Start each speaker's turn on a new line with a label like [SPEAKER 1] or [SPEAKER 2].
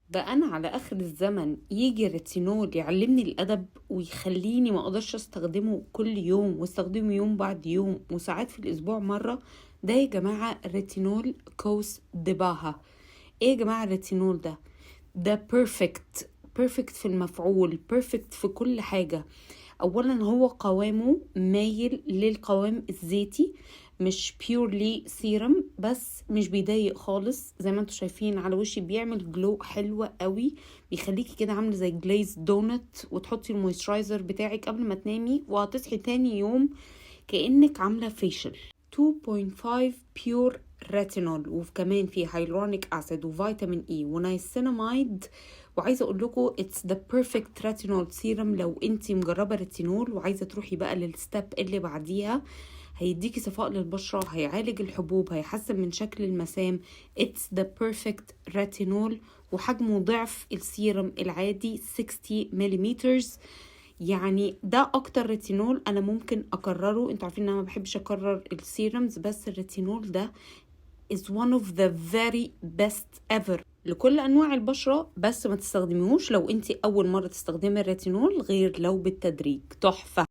[SPEAKER 1] بقى أنا على آخر الزمن يجي الريتينول يعلمني الأدب ويخليني ما أقدرش أستخدمه كل يوم واستخدمه يوم بعد يوم وساعات في الأسبوع مرة. ده يا جماعة الريتينول كوس دباها. ايه يا جماعة الريتينول ده بيرفكت في المفعول، بيرفكت في كل حاجة. اولا هو قوامه مايل للقوام الزيتي، مش بيورلي سيرم، بس مش بيضايق خالص زي ما انتوا شايفين على وشي، بيعمل جلو حلوة قوي، بيخليكي كده عامله زي جليز دونت، وتحطي المويسترايزر بتاعك قبل ما تنامي وهتصحي تاني يوم كأنك عامله فيشل. 2.5 بيور ريتينول، وكمان فيه هايلورونيك اسيد وفيتامين اي ونايسيناميد. وعايزه اقول لكم اتس ذا بيرفكت ريتينول سيرم لو انتي مجربه ريتينول وعايزه تروحي بقى للستيب اللي بعديها. هيديكي صفاء للبشره، هيعالج الحبوب، هيحسن من شكل المسام. اتس ذا بيرفكت ريتينول، وحجمه ضعف السيرم العادي 60 ملم. يعني ده اكتر ريتينول انا ممكن اكرره. انتوا عارفين ان انا ما بحبش اكرر السيرمز، بس الريتينول ده is one of the very best ever لكل انواع البشرة. بس ما تستخدميهوش لو انتي اول مرة تستخدمي الريتينول، غير لو بالتدريج. تحفة.